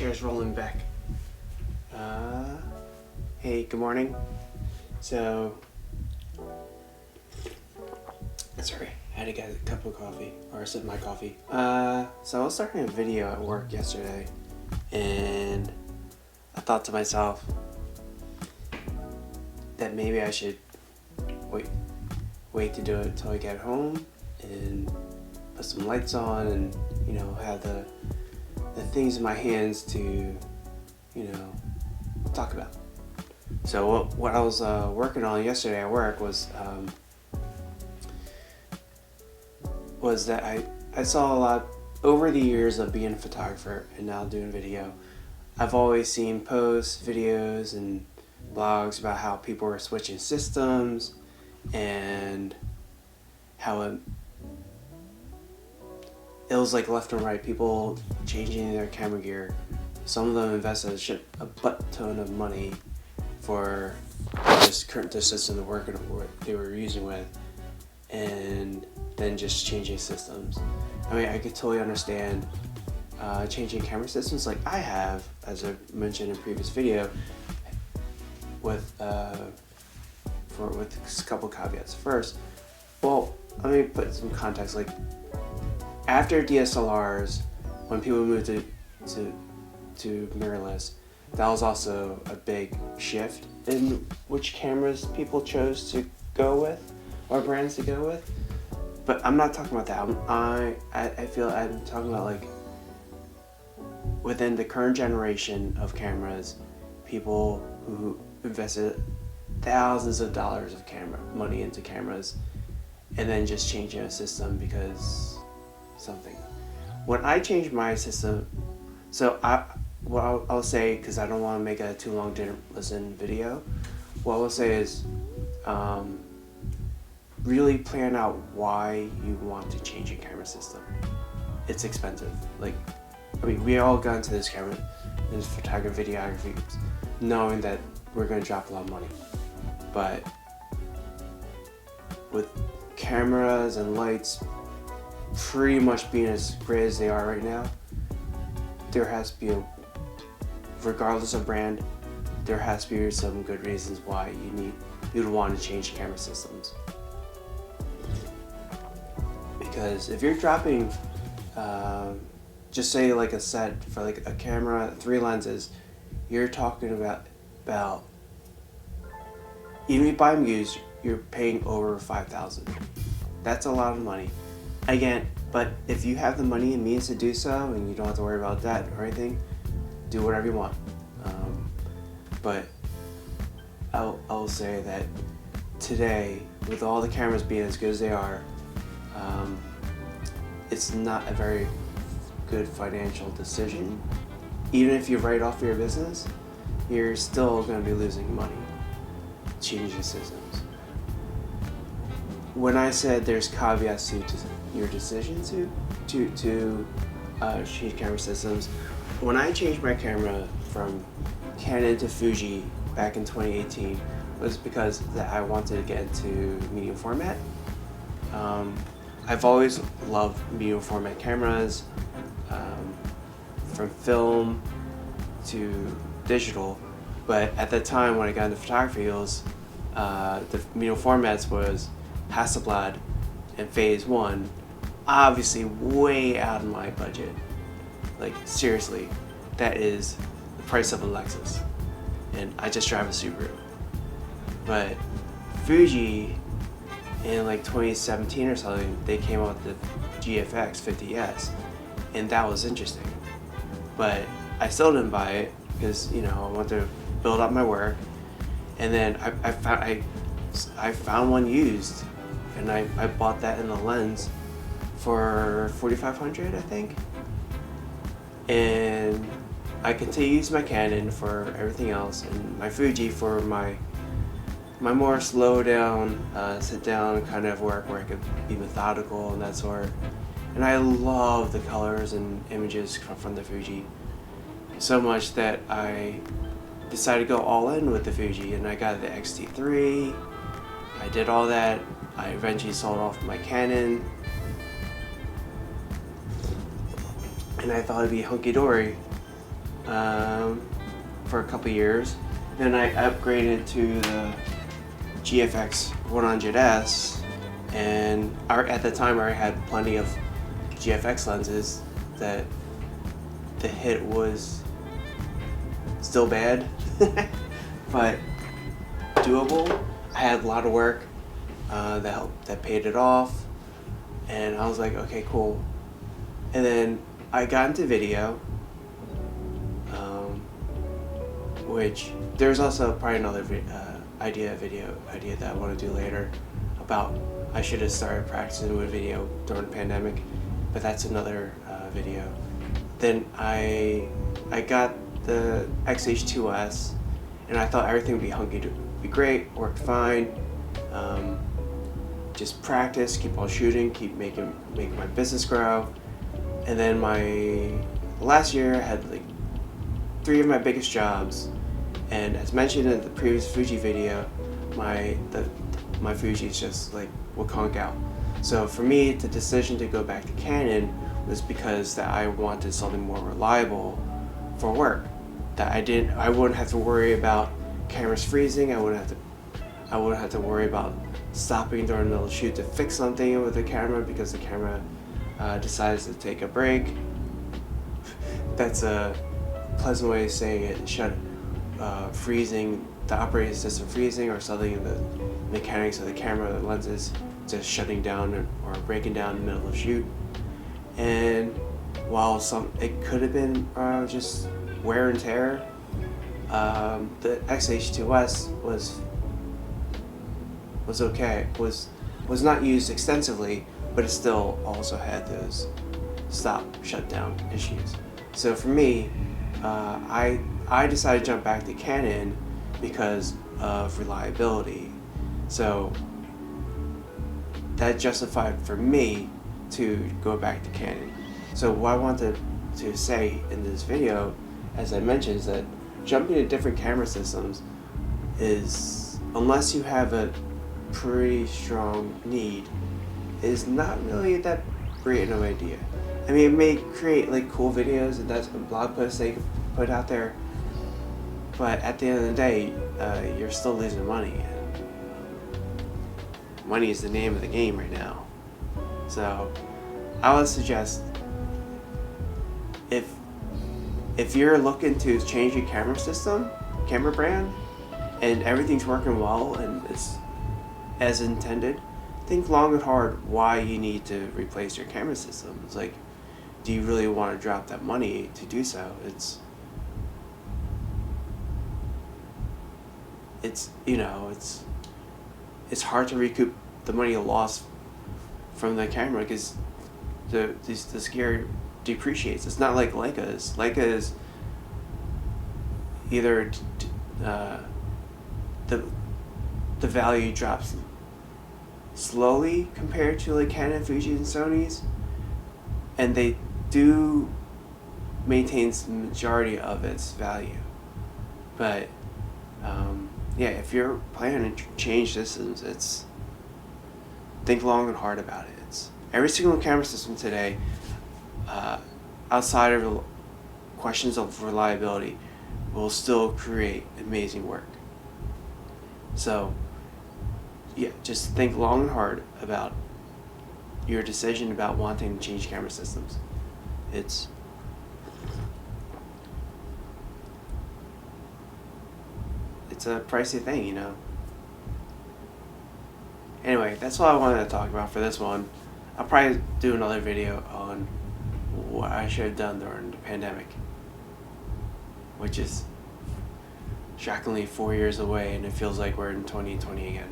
chair's rolling back. Hey, good morning. So, sorry, I had to get a cup of coffee, or sip my coffee. So I was starting a video at work yesterday, and I thought to myself that maybe I should wait to do it till I get home and put some lights on and, you know, have the things in my hands to, you know, talk about. So what I was working on yesterday at work was that I saw a lot over the years of being a photographer and now doing video. I've always seen posts, videos, and blogs about how people are switching systems and how it was like left and right, people changing their camera gear. Some of them invested a butt ton of money for this system they were using with, and then just changing systems. I mean, I could totally understand changing camera systems like I have, as I mentioned in a previous video, with a couple caveats. First, well, let me put some context. Like, after DSLRs, when people moved to mirrorless, that was also a big shift in which cameras people chose to go with, or brands to go with. But I'm not talking about that. I feel I'm talking about, like, within the current generation of cameras, people who invested thousands of dollars of money into cameras, and then just changing a system because something. When I changed my system, so I'll say, because I don't want to make a too long didn't listen video, what I'll say is really plan out why you want to change your camera system. It's expensive. Like, I mean, we all got into this photography, videography, knowing that we're going to drop a lot of money. But with cameras and lights pretty much being as great as they are right now, there has to be regardless of brand, there has to be some good reasons why you'd want to change camera systems. Because if you're dropping, just say like a set for like a camera, 3 lenses, you're talking about even if you buy them used, you're paying over $5,000. That's a lot of money. Again, but if you have the money and means to do so, and you don't have to worry about that or anything, do whatever you want. But I'll say that today, with all the cameras being as good as they are, it's not a very good financial decision. Even if you write off your business, you're still going to be losing money changing systems. When I said there's caveats to your decision to change camera systems, when I changed my camera from Canon to Fuji back in 2018, was because that I wanted to get into medium format. I've always loved medium format cameras, from film to digital, but at the time when I got into photography, it was the medium formats was Hasselblad and Phase 1, obviously way out of my budget. Like, seriously, that is the price of a Lexus, and I just drive a Subaru. But Fuji, in like 2017 or something, they came out with the GFX 50S, and that was interesting. But I still didn't buy it because, you know, I wanted to build up my work, and then I found one used, and I bought that in the lens for $4,500, I think. And I continue to use my Canon for everything else, and my Fuji for my more slow down, sit down kind of work where I could be methodical and that sort. And I love the colors and images from the Fuji so much that I decided to go all in with the Fuji, and I got the X-T3. I did all that. I eventually sold off my Canon, and I thought it'd be hunky-dory for a couple years. Then I upgraded to the GFX 100S, and at the time I already had plenty of GFX lenses that the hit was still bad, but doable. I had a lot of work that paid it off, and I was like, okay, cool. And then I got into video, which there's also probably another idea that I want to do later about I should have started practicing with video during the pandemic, but that's another video. Then I got the XH2S, and I thought everything would be be great, worked fine. Just practice, keep on shooting, keep making my business grow. And then last year I had like 3 of my biggest jobs, and as mentioned in the previous Fuji video, my Fuji is just like will conk out. So for me, the decision to go back to Canon was because that I wanted something more reliable for work. That I wouldn't have to worry about cameras freezing. I wouldn't have to worry about stopping during the middle of the shoot to fix something with the camera because the camera decides to take a break. That's a pleasant way of saying it. Freezing, the operating system freezing, or something in the mechanics of the camera, the lenses just shutting down or breaking down in the middle of the shoot. And while it could have been just wear and tear, the XH2S was okay. Was not used extensively, but it still also had those shutdown issues. So for me, I decided to jump back to Canon because of reliability. So that justified for me to go back to Canon. So what I wanted to say in this video, as I mentioned, is that jumping to different camera systems is, unless you have a pretty strong need, is not really that great of an idea. I mean, it may create like cool videos and that's blog posts they can put out there, but at the end of the day, you're still losing money. Money is the name of the game right now. So I would suggest, if you're looking to change your camera brand, and everything's working well and it's as intended, think long and hard why you need to replace your camera system. It's like, do you really want to drop that money to do so? It's hard to recoup the money you lost from the camera because the gear depreciates. It's not like Leica is. Leica is either the value drops slowly compared to like Canon, Fuji, and Sony's, and they do maintain the majority of its value. But yeah, if you're planning to change systems, think long and hard about it. Every single camera system today, outside of questions of reliability, will still create amazing work. So yeah, just think long and hard about your decision about wanting to change camera systems. It's a pricey thing, you know. Anyway, that's all I wanted to talk about for this one. I'll probably do another video on what I should have done during the pandemic, which is shockingly 4 years away, and it feels like we're in 2020 again.